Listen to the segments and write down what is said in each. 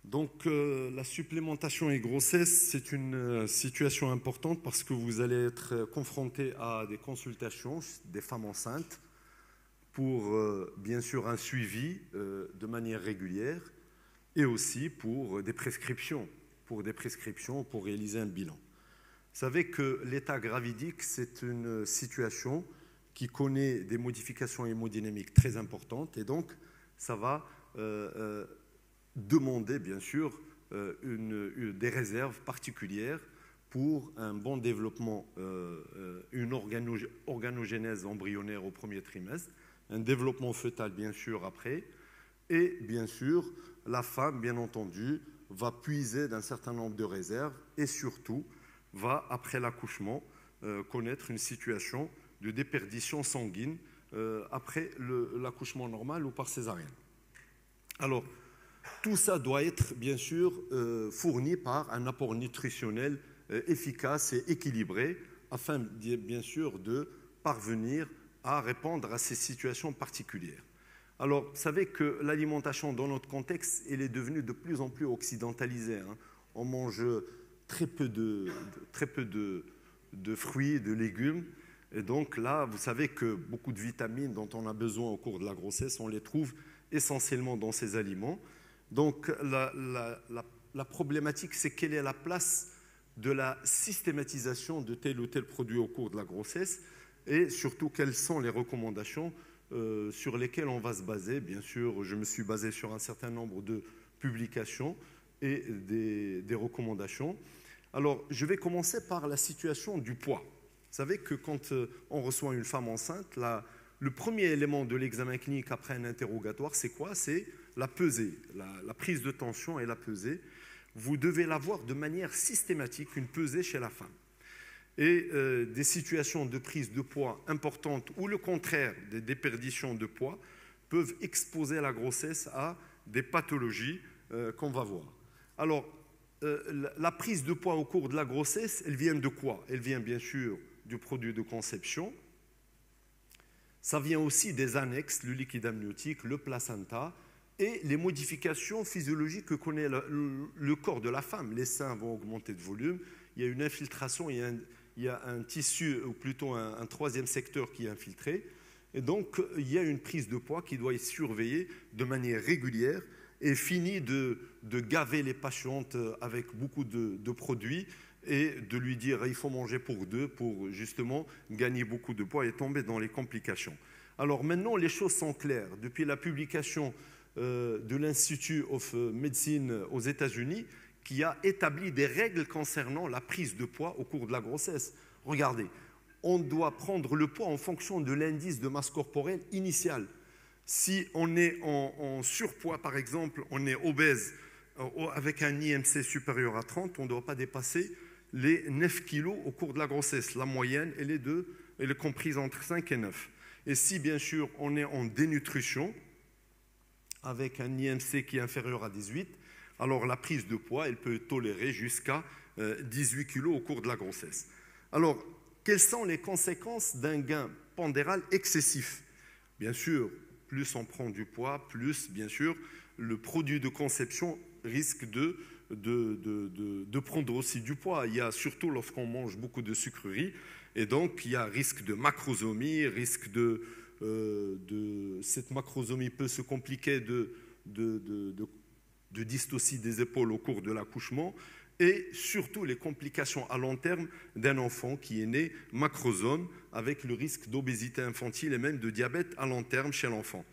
La supplémentation et grossesse, c'est une situation importante parce que vous allez être confronté à des consultations des femmes enceintes pour, bien sûr, un suivi de manière régulière et aussi pour des prescriptions, pour réaliser un bilan. Vous savez que l'état gravidique, c'est une situation qui connaît des modifications hémodynamiques très importantes et donc ça va demander bien sûr des réserves particulières pour un bon développement, une organogénèse embryonnaire au premier trimestre, un développement fœtal bien sûr après, et bien sûr la femme bien entendu va puiser d'un certain nombre de réserves et surtout va après l'accouchement connaître une situation de déperdition sanguine après l'accouchement normal ou par césarienne. Alors, tout ça doit être, bien sûr, fourni par un apport nutritionnel efficace et équilibré afin, bien sûr, de parvenir à répondre à ces situations particulières. Alors, vous savez que l'alimentation, dans notre contexte, elle est devenue de plus en plus occidentalisée. On mange très peu de fruits, de légumes. Et donc là, vous savez que beaucoup de vitamines dont on a besoin au cours de la grossesse, on les trouve essentiellement dans ces aliments. Donc la problématique, c'est quelle est la place de la systématisation de tel ou tel produit au cours de la grossesse et surtout quelles sont les recommandations sur lesquelles on va se baser. Bien sûr, je me suis basé sur un certain nombre de publications et des recommandations. Alors, je vais commencer par la situation du poids. Vous savez que quand on reçoit une femme enceinte, le premier élément de l'examen clinique après un interrogatoire, c'est quoi? C'est la pesée, la prise de tension et la pesée. Vous devez l'avoir de manière systématique, une pesée chez la femme. Et des situations de prise de poids importantes ou le contraire, des déperditions de poids, peuvent exposer la grossesse à des pathologies qu'on va voir. Alors, la prise de poids au cours de la grossesse, elle vient de quoi? Elle vient bien sûr du produit de conception. Ça vient aussi des annexes, le liquide amniotique, le placenta et les modifications physiologiques que connaît le corps de la femme. Les seins vont augmenter de volume, il y a une infiltration, il y a un tissu, ou plutôt un troisième secteur qui est infiltré. Et donc, il y a une prise de poids qui doit être surveillée de manière régulière et fini de gaver les patientes avec beaucoup de produits et de lui dire il faut manger pour deux pour justement gagner beaucoup de poids et tomber dans les complications. Alors maintenant, les choses sont claires. Depuis la publication de l'Institute of Medicine aux États-Unis, qui a établi des règles concernant la prise de poids au cours de la grossesse. Regardez, on doit prendre le poids en fonction de l'indice de masse corporelle initial. Si on est en surpoids, par exemple, on est obèse avec un IMC supérieur à 30, on ne doit pas dépasser les 9 kg au cours de la grossesse. La moyenne, elle est comprise entre 5 et 9. Et si, bien sûr, on est en dénutrition, avec un IMC qui est inférieur à 18, alors la prise de poids, elle peut tolérer jusqu'à 18 kg au cours de la grossesse. Alors, quelles sont les conséquences d'un gain pondéral excessif? Bien sûr, plus on prend du poids, plus, bien sûr, le produit de conception risque de prendre aussi du poids. Il y a surtout lorsqu'on mange beaucoup de sucreries, et donc il y a risque de macrosomie, risque cette macrosomie peut se compliquer de dystocie des épaules au cours de l'accouchement, et surtout les complications à long terme d'un enfant qui est né macrosome avec le risque d'obésité infantile et même de diabète à long terme chez l'enfant.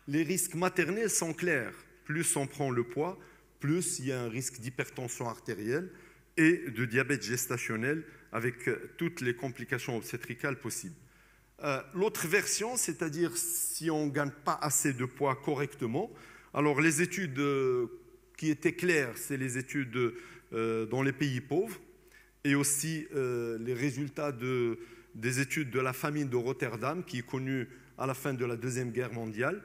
Les risques maternels sont clairs. Plus on prend le poids, plus il y a un risque d'hypertension artérielle et de diabète gestationnel avec toutes les complications obstétricales possibles. L'autre version, c'est-à-dire si on ne gagne pas assez de poids correctement, alors les études qui étaient claires, c'est les études dans les pays pauvres et aussi les résultats des études de la famine de Rotterdam qui est connue à la fin de la Deuxième Guerre mondiale,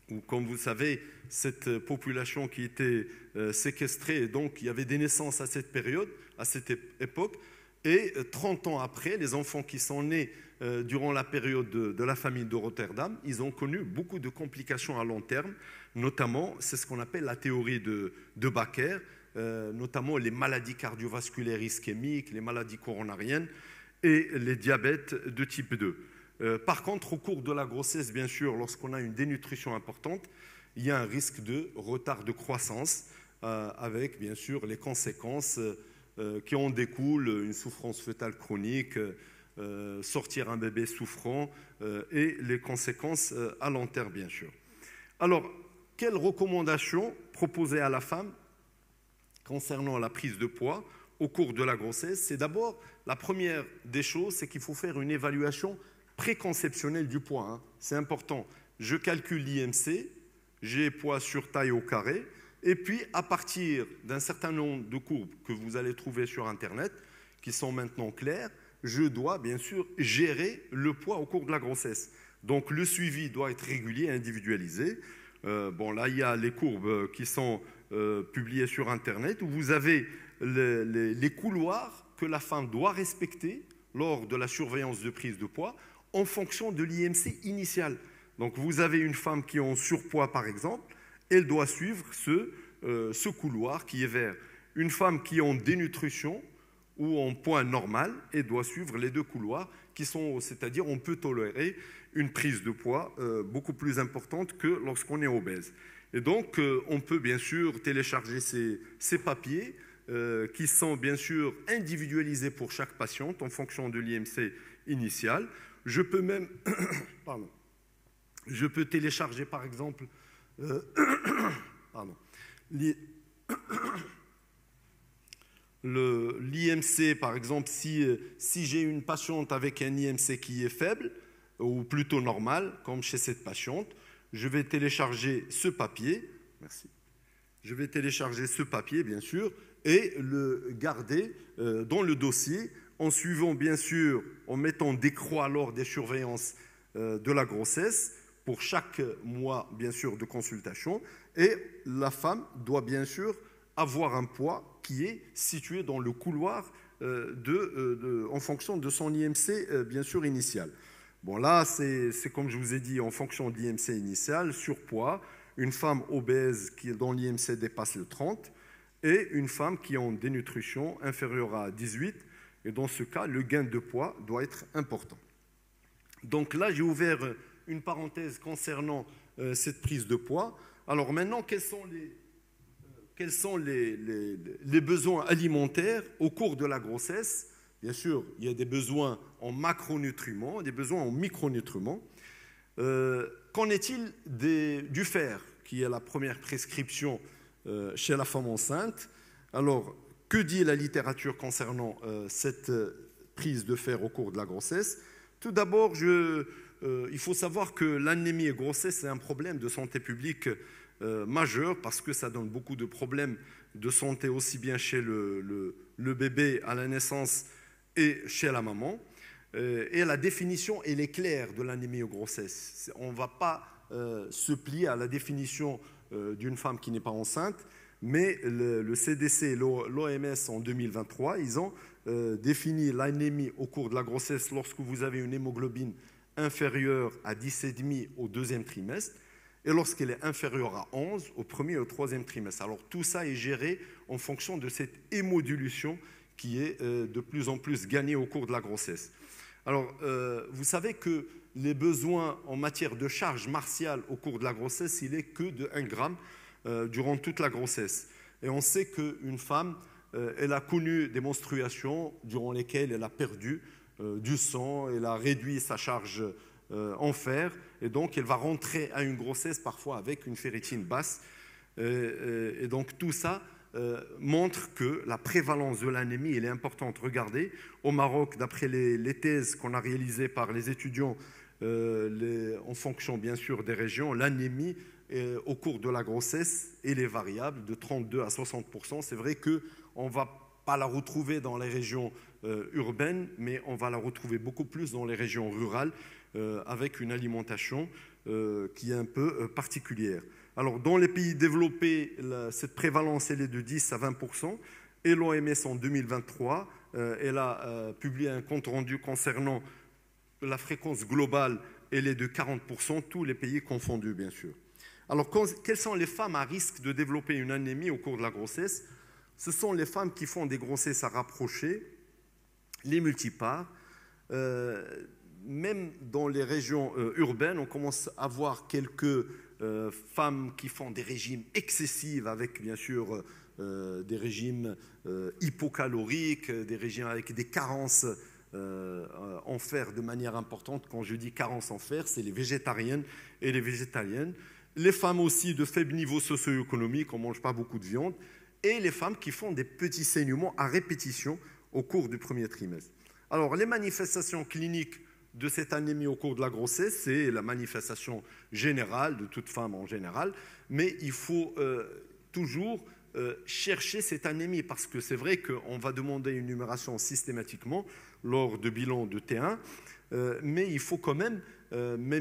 où, comme vous savez, cette population qui était séquestrée, et donc il y avait des naissances à cette période, à cette époque, Et 30 ans après, les enfants qui sont nés durant la période de la famine de Rotterdam, ils ont connu beaucoup de complications à long terme, notamment, c'est ce qu'on appelle la théorie de Baker, notamment les maladies cardiovasculaires ischémiques, les maladies coronariennes et les diabètes de type 2. Par contre, au cours de la grossesse, bien sûr, lorsqu'on a une dénutrition importante, il y a un risque de retard de croissance avec, bien sûr, les conséquences qui en découlent, une souffrance fœtale chronique, sortir un bébé souffrant et les conséquences à long terme, bien sûr. Alors, quelles recommandations proposer à la femme concernant la prise de poids au cours de la grossesse? C'est d'abord, la première des choses, c'est qu'il faut faire une évaluation préconceptionnelle du poids. Hein. C'est important. Je calcule l'IMC, j'ai poids sur taille au carré, et puis à partir d'un certain nombre de courbes que vous allez trouver sur Internet, qui sont maintenant claires, je dois bien sûr gérer le poids au cours de la grossesse. Donc le suivi doit être régulier et individualisé. Bon, là, il y a les courbes qui sont publiées sur Internet, où vous avez les couloirs que la femme doit respecter lors de la surveillance de prise de poids en fonction de l'IMC initial. Donc vous avez une femme qui est en surpoids, par exemple, elle doit suivre ce couloir qui est vert. Une femme qui est en dénutrition ou en poids normal, elle doit suivre les deux couloirs qui sont, c'est-à-dire on peut tolérer une prise de poids beaucoup plus importante que lorsqu'on est obèse. Et donc, on peut bien sûr télécharger ces papiers qui sont bien sûr individualisés pour chaque patiente en fonction de l'IMC initial. Je peux même, pardon, je peux télécharger par exemple, pardon, l'IMC, par exemple, si j'ai une patiente avec un IMC qui est faible, ou plutôt normal, comme chez cette patiente, je vais télécharger ce papier, merci. Je vais télécharger ce papier, bien sûr, et le garder dans le dossier, en suivant, bien sûr, en mettant des croix lors des surveillances de la grossesse, pour chaque mois, bien sûr, de consultation, et la femme doit, bien sûr, avoir un poids qui est situé dans le couloir en fonction de son IMC, bien sûr, initial. Bon, là, c'est comme je vous ai dit, en fonction de l'IMC initial, surpoids, une femme obèse dont l'IMC dépasse le 30 et une femme qui est en dénutrition inférieure à 18. Et dans ce cas, le gain de poids doit être important. Donc là, j'ai ouvert une parenthèse concernant cette prise de poids. Alors maintenant, quels sont les besoins alimentaires au cours de la grossesse? Bien sûr, il y a des besoins en macronutriments, des besoins en micronutriments. Qu'en est-il du fer, qui est la première prescription chez la femme enceinte? Alors, que dit la littérature concernant cette prise de fer au cours de la grossesse? Tout d'abord, il faut savoir que l'anémie et grossesse, c'est un problème de santé publique majeur parce que ça donne beaucoup de problèmes de santé aussi bien chez le bébé à la naissance et chez la maman. Et la définition, elle est claire de l'anémie aux grossesse. On ne va pas se plier à la définition d'une femme qui n'est pas enceinte, mais le CDC et l'OMS en 2023, ils ont défini l'anémie au cours de la grossesse lorsque vous avez une hémoglobine inférieure à 10,5 au deuxième trimestre et lorsqu'elle est inférieure à 11 au premier et au troisième trimestre. Alors tout ça est géré en fonction de cette hémodilution qui est de plus en plus gagnée au cours de la grossesse. Alors, vous savez que les besoins en matière de charge martiale au cours de la grossesse, il n'est que de 1 gramme durant toute la grossesse. Et on sait qu'une femme, elle a connu des menstruations durant lesquelles elle a perdu du sang, elle a réduit sa charge en fer, et donc elle va rentrer à une grossesse parfois avec une ferritine basse. Et donc tout ça montre que la prévalence de l'anémie elle est importante. Regardez, au Maroc, d'après les thèses qu'on a réalisées par les étudiants, en fonction bien sûr des régions, l'anémie au cours de la grossesse elle est variable de 32 à 60%. C'est vrai qu'on ne va pas la retrouver dans les régions urbaines, mais on va la retrouver beaucoup plus dans les régions rurales avec une alimentation qui est un peu particulière. Alors, dans les pays développés, cette prévalence elle est de 10 à 20%, et l'OMS en 2023. Elle a publié un compte-rendu concernant la fréquence globale, elle est de 40%, tous les pays confondus, bien sûr. Alors, quelles sont les femmes à risque de développer une anémie au cours de la grossesse? Ce sont les femmes qui font des grossesses à rapprocher, les multipares. Même dans les régions urbaines, on commence à voir quelques femmes qui font des régimes excessifs avec, bien sûr, des régimes hypocaloriques, des régimes avec des carences en fer de manière importante. Quand je dis carence en fer, c'est les végétariennes et les végétaliennes. Les femmes aussi de faible niveau socio-économique, on ne mange pas beaucoup de viande, et les femmes qui font des petits saignements à répétition au cours du premier trimestre. Alors, les manifestations cliniques de cette anémie au cours de la grossesse, c'est la manifestation générale de toute femme en général, mais il faut toujours chercher cette anémie parce que c'est vrai qu'on va demander une numération systématiquement lors de bilan de T1, mais il faut quand même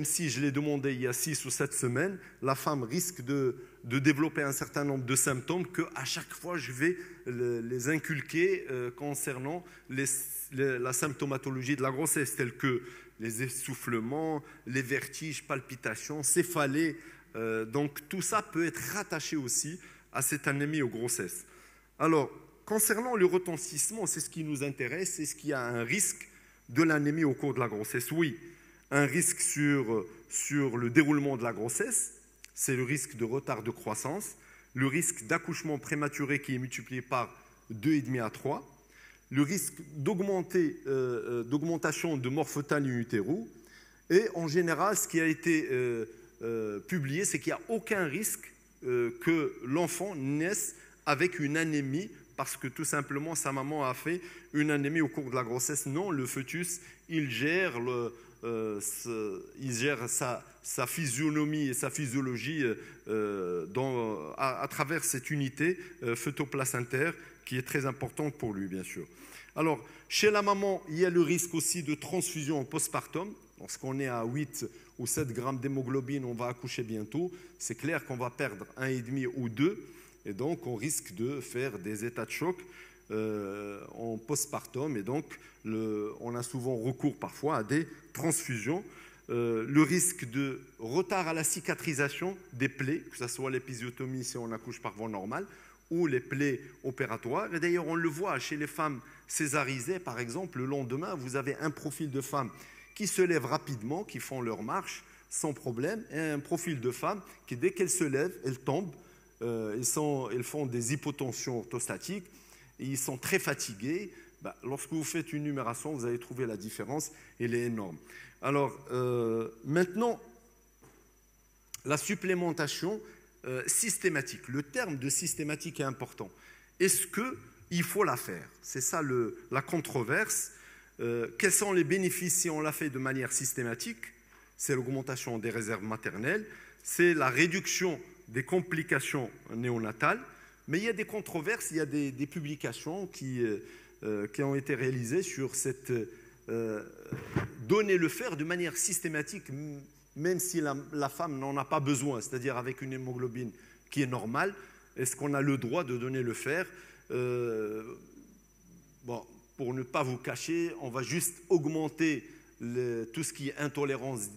si je l'ai demandé il y a 6 ou 7 semaines, la femme risque de développer un certain nombre de symptômes qu'à chaque fois je vais les inculquer concernant la symptomatologie de la grossesse, telle que les essoufflements, les vertiges, palpitations, céphalées. Donc tout ça peut être rattaché aussi à cette anémie aux grossesses. Alors, concernant le retentissement, c'est ce qui nous intéresse, c'est ce qui a un risque de l'anémie au cours de la grossesse. Oui, un risque sur le déroulement de la grossesse, c'est le risque de retard de croissance, le risque d'accouchement prématuré qui est multiplié par 2,5 à 3, le risque d'augmentation de morphotane in utero, et en général, ce qui a été publié, c'est qu'il n'y a aucun risque que l'enfant naisse avec une anémie parce que tout simplement sa maman a fait une anémie au cours de la grossesse. Non, le fœtus, il gère sa physionomie et sa physiologie à travers cette unité fœtoplacentaire qui est très importante pour lui, bien sûr. Alors, chez la maman, il y a le risque aussi de transfusion en postpartum. Lorsqu'on est à 8 ou 7 grammes d'hémoglobine, on va accoucher bientôt. C'est clair qu'on va perdre 1,5 ou 2. Et donc, on risque de faire des états de choc en postpartum. Et donc, on a souvent recours parfois à des transfusions. Le risque de retard à la cicatrisation des plaies, que ce soit l'épisiotomie si on accouche par voie normale, ou les plaies opératoires. Et d'ailleurs, on le voit chez les femmes césarisées, par exemple, le lendemain, vous avez un profil de femmes qui se lèvent rapidement, qui font leur marche sans problème, et un profil de femmes qui, dès qu'elles se lèvent, elles tombent, elles font des hypotensions orthostatiques, et ils sont très fatigués. Lorsque vous faites une numération, vous allez trouver la différence, elle est énorme. Alors, maintenant, la supplémentation systématique. Le terme de systématique est important. Est-ce qu'il faut la faire? C'est ça la controverse. Quels sont les bénéfices si on la fait de manière systématique? C'est l'augmentation des réserves maternelles, c'est la réduction des complications néonatales, mais il y a des controverses, il y a des publications qui ont été réalisées sur cette donner le fer de manière systématique, même si la femme n'en a pas besoin, c'est-à-dire avec une hémoglobine qui est normale, est-ce qu'on a le droit de donner le fer? Pour ne pas vous cacher, on va juste augmenter tout ce qui est intolérance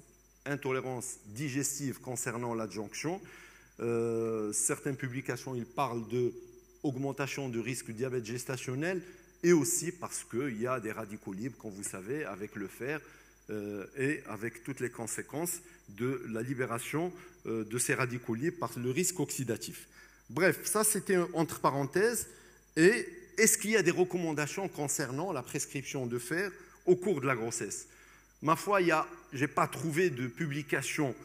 digestive concernant l'adjonction. Certaines publications, ils parlent d'augmentation du risque du diabète gestationnel et aussi parce qu'il y a des radicaux libres, comme vous savez, avec le fer et avec toutes les conséquences de la libération de ces radicaux libres par le risque oxydatif. Bref, ça c'était entre parenthèses. Et est-ce qu'il y a des recommandations concernant la prescription de fer au cours de la grossesse? Ma foi, je n'ai pas trouvé de publication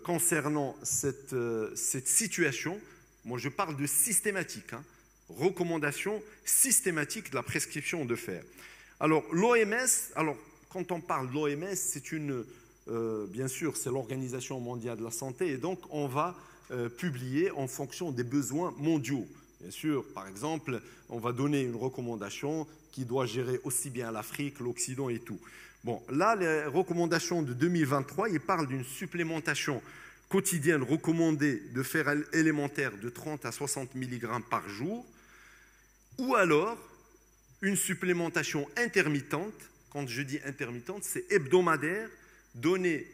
concernant cette situation. Moi, je parle de systématique, recommandation systématique de la prescription de fer. Alors, l'OMS, quand on parle de l'OMS, c'est bien sûr, c'est l'Organisation mondiale de la santé, et donc on va publier en fonction des besoins mondiaux. Bien sûr, par exemple, on va donner une recommandation qui doit gérer aussi bien l'Afrique, l'Occident et tout. Bon, là, les recommandations de 2023, ils parlent d'une supplémentation quotidienne recommandée de fer élémentaire de 30 à 60 mg par jour. ou alors une supplémentation intermittente. Quand je dis intermittente, c'est hebdomadaire, donner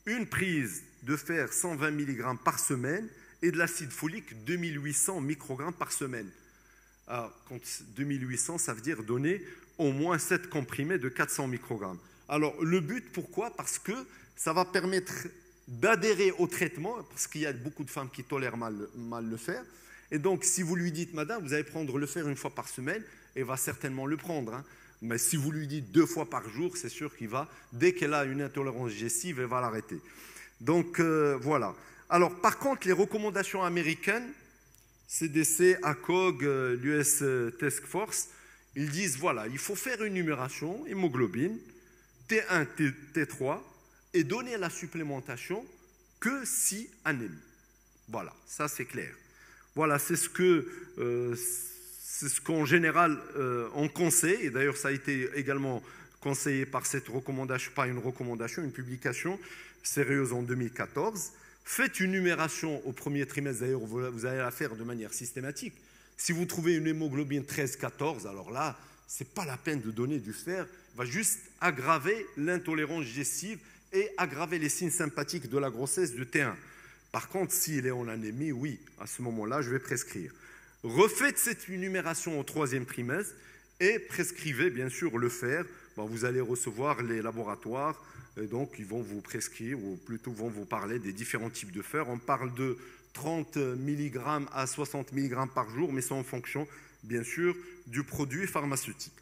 une prise de fer 120 mg par semaine et de l'acide folique 2800 microgrammes par semaine. Alors, quand 2800, ça veut dire donner au moins 7 comprimés de 400 microgrammes. Alors, le but, pourquoi? Parce que ça va permettre d'adhérer au traitement, parce qu'il y a beaucoup de femmes qui tolèrent mal le fer. Et donc, si vous lui dites, madame, vous allez prendre le fer une fois par semaine, elle va certainement le prendre. Hein. Mais si vous lui dites 2 fois par jour, c'est sûr qu'il va, dès qu'elle a une intolérance digestive, elle va l'arrêter. Donc, voilà. Alors, par contre, les recommandations américaines, CDC, ACOG, l'US Task Force, ils disent, voilà, il faut faire une numération, hémoglobine, T1, T3, et donner la supplémentation que si anémie. Voilà, ça c'est clair. Voilà, c'est ce qu'en général on conseille, et d'ailleurs ça a été également conseillé par cette recommandation, pas une recommandation, une publication sérieuse en 2014. Faites une numération au premier trimestre, d'ailleurs vous allez la faire de manière systématique. Si vous trouvez une hémoglobine 13-14, alors là, ce n'est pas la peine de donner du fer, va juste aggraver l'intolérance digestive et aggraver les signes sympathiques de la grossesse du T1. Par contre, s'il est en anémie, oui, à ce moment-là, je vais prescrire. Refaites cette numération au troisième trimestre et prescrivez bien sûr le fer. Bon, vous allez recevoir les laboratoires, et donc ils vont vous prescrire, ou plutôt vont vous parler des différents types de fer. On parle de 30 mg à 60 mg par jour, mais c'est en fonction, bien sûr, du produit pharmaceutique.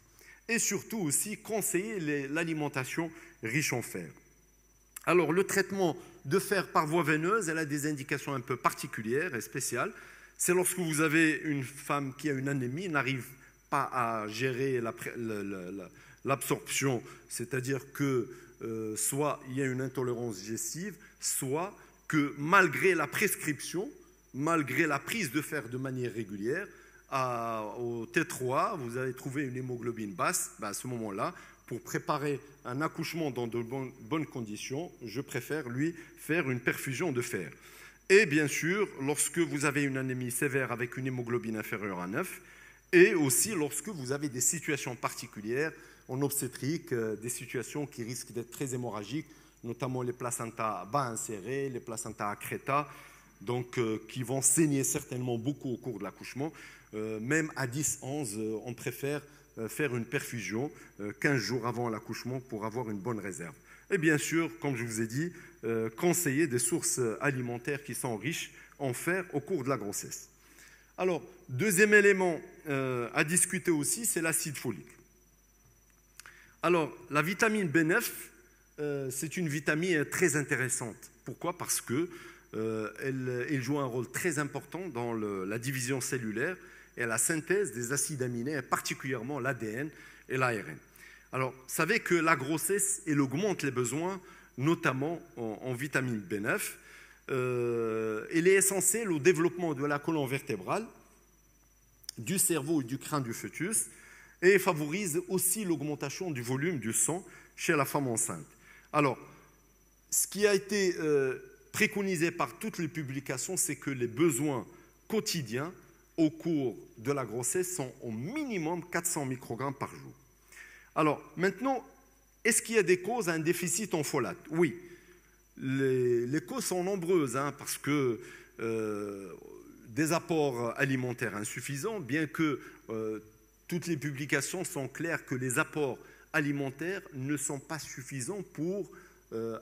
Et surtout aussi, conseiller l'alimentation riche en fer. Alors, le traitement de fer par voie veineuse, elle a des indications un peu particulières et spéciales. C'est lorsque vous avez une femme qui a une anémie, n'arrive pas à gérer l'absorption, c'est-à-dire que soit il y a une intolérance digestive, soit que malgré la prescription, malgré la prise de fer de manière régulière, au T3, vous allez trouver une hémoglobine basse. À ce moment-là, pour préparer un accouchement dans de bonnes conditions, je préfère lui faire une perfusion de fer. Et bien sûr, lorsque vous avez une anémie sévère avec une hémoglobine inférieure à 9, et aussi lorsque vous avez des situations particulières en obstétrique, des situations qui risquent d'être très hémorragiques, notamment les placentas bas insérés, les placentas accreta, donc qui vont saigner certainement beaucoup au cours de l'accouchement. Même à 10-11, on préfère faire une perfusion 15 jours avant l'accouchement pour avoir une bonne réserve. Et bien sûr, comme je vous ai dit, conseiller des sources alimentaires qui sont riches en fer au cours de la grossesse. Alors, deuxième élément à discuter aussi, c'est l'acide folique. Alors, la vitamine B9, c'est une vitamine très intéressante. Pourquoi? Parce que elle joue un rôle très important dans la division cellulaire et la synthèse des acides aminés, et particulièrement l'ADN et l'ARN. Alors, vous savez que la grossesse, elle augmente les besoins, notamment en vitamine B9. Elle est essentielle au développement de la colonne vertébrale, du cerveau et du crâne du fœtus, et favorise aussi l'augmentation du volume du sang chez la femme enceinte. Alors, ce qui a été préconisé par toutes les publications, c'est que les besoins quotidiens au cours de la grossesse sont au minimum 400 microgrammes par jour. Alors, maintenant, est-ce qu'il y a des causes à un déficit en folate? Oui. Les causes sont nombreuses, parce que des apports alimentaires insuffisants, bien que toutes les publications sont claires que les apports alimentaires ne sont pas suffisants pour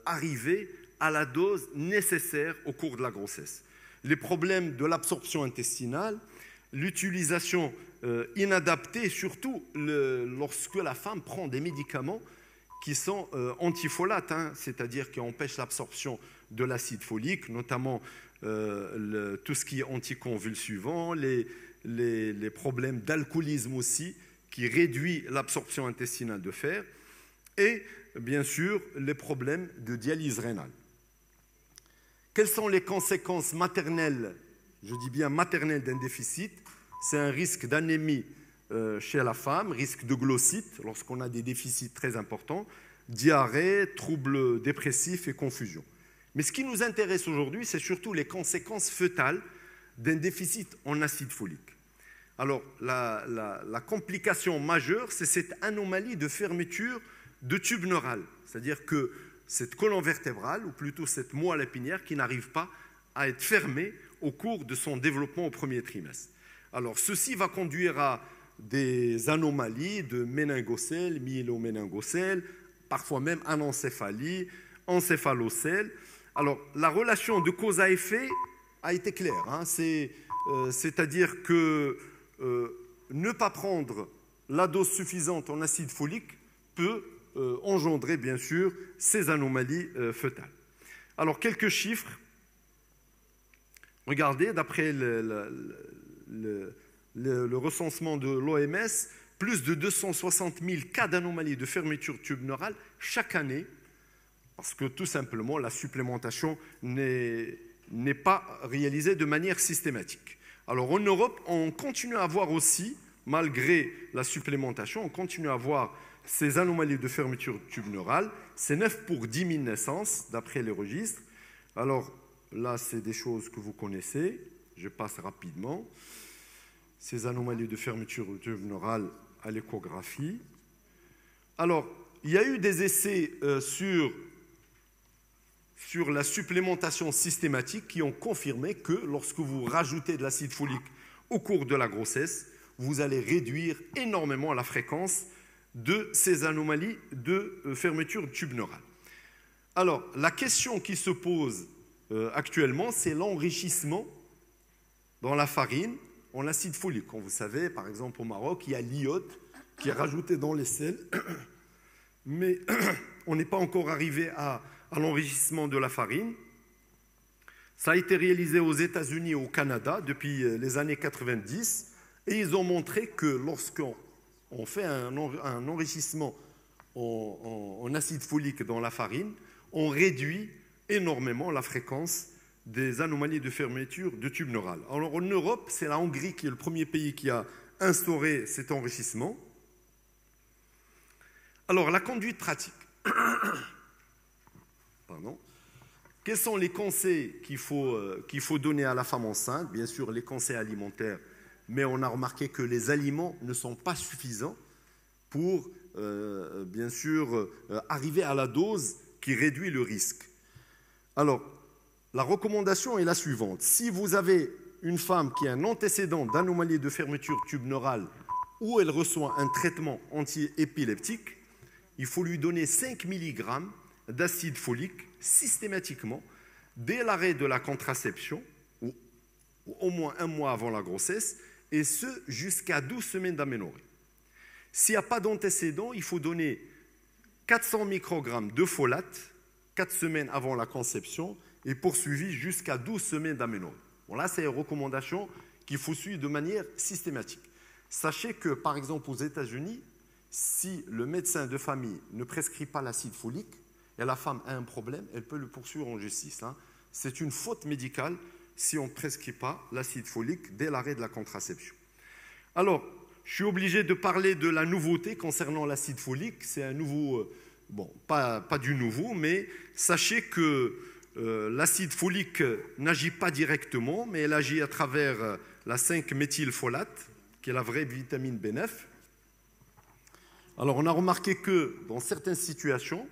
arriver à la dose nécessaire au cours de la grossesse. Les problèmes de l'absorption intestinale, l'utilisation inadaptée, surtout lorsque la femme prend des médicaments qui sont antifolates, c'est-à-dire qui empêchent l'absorption de l'acide folique, notamment tout ce qui est anticonvulsivant, les problèmes d'alcoolisme aussi, qui réduit l'absorption intestinale de fer, et bien sûr les problèmes de dialyse rénale. Quelles sont les conséquences maternelles, je dis bien maternelles, d'un déficit? C'est un risque d'anémie chez la femme, risque de glossite lorsqu'on a des déficits très importants, diarrhée, troubles dépressifs et confusion. Mais ce qui nous intéresse aujourd'hui, c'est surtout les conséquences fœtales d'un déficit en acide folique. Alors, la complication majeure, c'est cette anomalie de fermeture de tube neural. C'est-à-dire que cette colonne vertébrale, ou plutôt cette moelle épinière, qui n'arrive pas à être fermée au cours de son développement au premier trimestre. Alors, ceci va conduire à des anomalies de méningocèle, myéloméningocèle, parfois même anencéphalie, encéphalocèle. Alors, la relation de cause à effet a été claire. Hein. C'est-à-dire que ne pas prendre la dose suffisante en acide folique peut engendrer, bien sûr, ces anomalies fœtales. Alors, quelques chiffres. Regardez, d'après le recensement de l'OMS, plus de 260 000 cas d'anomalies de fermeture tube neural chaque année, parce que tout simplement, la supplémentation n'est pas réalisée de manière systématique. Alors en Europe, on continue à avoir aussi, malgré la supplémentation, on continue à avoir ces anomalies de fermeture tube neural. C'est 9 pour 10 000 naissances, d'après les registres. Alors là, c'est des choses que vous connaissez. Je passe rapidement. Ces anomalies de fermeture tube neural à l'échographie. Alors, il y a eu des essais sur la supplémentation systématique qui ont confirmé que lorsque vous rajoutez de l'acide folique au cours de la grossesse, vous allez réduire énormément la fréquence de ces anomalies de fermeture tube neural. Alors, la question qui se pose actuellement, c'est l'enrichissement dans la farine en acide folique. Comme vous savez, par exemple, au Maroc, il y a l'iode qui est rajouté dans les sels, mais on n'est pas encore arrivé à l'enrichissement de la farine. Ça a été réalisé aux États-Unis et au Canada depuis les années 90, et ils ont montré que lorsqu'on fait un enrichissement en acide folique dans la farine, on réduit énormément la fréquence des anomalies de fermeture de tube neural. Alors en Europe, c'est la Hongrie qui est le premier pays qui a instauré cet enrichissement. Alors la conduite pratique. Pardon. Quels sont les conseils qu'il faut donner à la femme enceinte? Bien sûr, les conseils alimentaires, mais on a remarqué que les aliments ne sont pas suffisants pour, bien sûr, arriver à la dose qui réduit le risque. Alors, la recommandation est la suivante. Si vous avez une femme qui a un antécédent d'anomalie de fermeture tube neural ou elle reçoit un traitement antiépileptique, il faut lui donner 5 mg d'acide folique systématiquement dès l'arrêt de la contraception ou au moins un mois avant la grossesse, et ce jusqu'à 12 semaines d'aménorrhée. S'il n'y a pas d'antécédent, il faut donner 400 microgrammes de folate 4 semaines avant la conception et poursuivi jusqu'à 12 semaines d'aménorrhée. Bon, là, c'est une recommandation qu'il faut suivre de manière systématique. Sachez que, par exemple, aux États-Unis, si le médecin de famille ne prescrit pas l'acide folique et la femme a un problème, elle peut le poursuivre en justice. Hein. C'est une faute médicale si on ne prescrit pas l'acide folique dès l'arrêt de la contraception. Alors, je suis obligé de parler de la nouveauté concernant l'acide folique. C'est un nouveau, bon, pas du nouveau, mais sachez que l'acide folique n'agit pas directement, mais elle agit à travers la 5-méthylfolate, qui est la vraie vitamine B9. Alors, on a remarqué que dans certaines situations,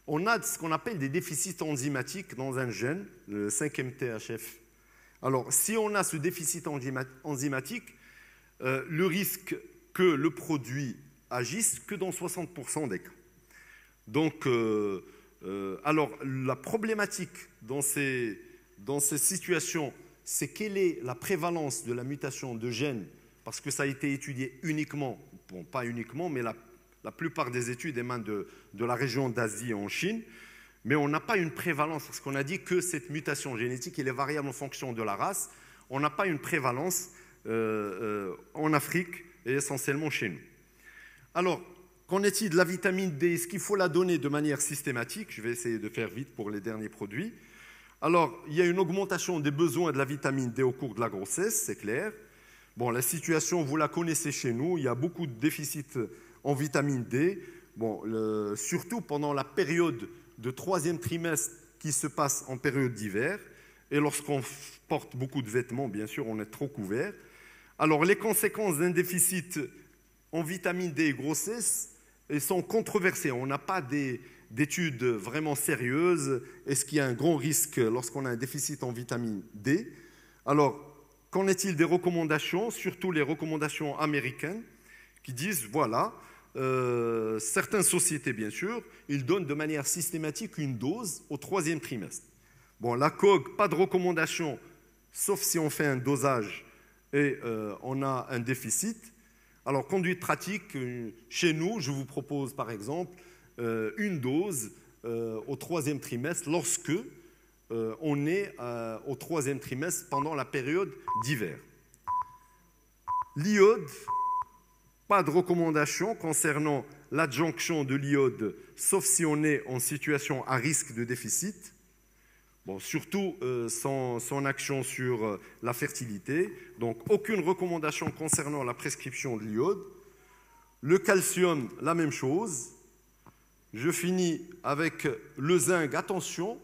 on a ce qu'on appelle des déficits enzymatiques dans un gène, le 5-MTHF. Alors, si on a ce déficit enzymatique, le risque que le produit agisse que dans 60% des cas. Donc, alors, la problématique dans ces situations, c'est quelle est la prévalence de la mutation de gènes, parce que ça a été étudié uniquement, bon, pas uniquement, mais la plupart des études émanent de la région d'Asie et en Chine, mais on n'a pas une prévalence, parce qu'on a dit que cette mutation génétique, elle est variable en fonction de la race. On n'a pas une prévalence en Afrique et essentiellement chez nous. Alors, qu'en est-il de la vitamine D? Est-ce qu'il faut la donner de manière systématique? Je vais essayer de faire vite pour les derniers produits. Alors, il y a une augmentation des besoins de la vitamine D au cours de la grossesse, c'est clair. Bon, la situation, vous la connaissez chez nous, il y a beaucoup de déficits en vitamine D, bon, surtout pendant la période de 3e trimestre qui se passe en période d'hiver. Et lorsqu'on porte beaucoup de vêtements, bien sûr, on est trop couvert. Alors, les conséquences d'un déficit en vitamine D et grossesse sont controversées. On n'a pas d'études vraiment sérieuses. Est-ce qu'il y a un grand risque lorsqu'on a un déficit en vitamine D? Alors, qu'en est-il des recommandations, surtout les recommandations américaines, qui disent, voilà, certaines sociétés, bien sûr, ils donnent de manière systématique une dose au 3e trimestre. Bon, la COG, pas de recommandation, sauf si on fait un dosage et on a un déficit. Alors, conduite pratique, chez nous, je vous propose par exemple une dose au 3e trimestre lorsque on est au 3e trimestre pendant la période d'hiver. L'iode, pas de recommandation concernant l'adjonction de l'iode, sauf si on est en situation à risque de déficit. Bon, surtout son action sur la fertilité. Donc, aucune recommandation concernant la prescription de l'iode. Le calcium, la même chose. Je finis avec le zinc. Attention,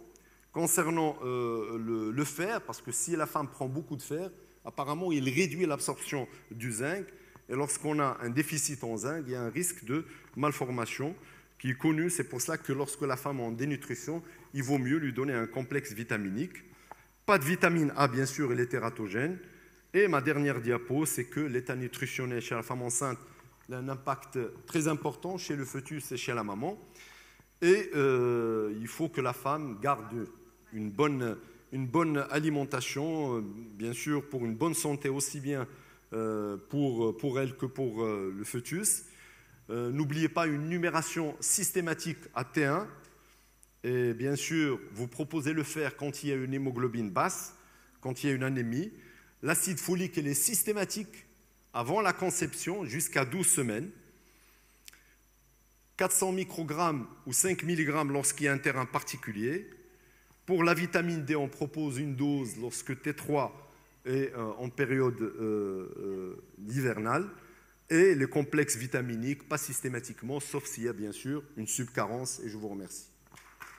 concernant le fer, parce que si la femme prend beaucoup de fer, apparemment, il réduit l'absorption du zinc. Et lorsqu'on a un déficit en zinc, il y a un risque de malformation qui est connu. C'est pour cela que lorsque la femme est en dénutrition, il vaut mieux lui donner un complexe vitaminique. Pas de vitamine A, bien sûr, elle est tératogène. Et ma dernière diapo, c'est que l'état nutritionnel chez la femme enceinte a un impact très important chez le fœtus et chez la maman. Et il faut que la femme garde une bonne alimentation, bien sûr, pour une bonne santé, aussi bien pour elle que pour le fœtus. N'oubliez pas une numération systématique à T1. Et bien sûr, vous proposez le fer quand il y a une hémoglobine basse, quand il y a une anémie. L'acide folique, elle est systématique avant la conception jusqu'à 12 semaines. 400 microgrammes ou 5 mg lorsqu'il y a un terrain particulier. Pour la vitamine D, on propose une dose lorsque T3 est en période hivernale. Et les complexes vitaminiques, pas systématiquement, sauf s'il y a bien sûr une subcarence. Et je vous remercie.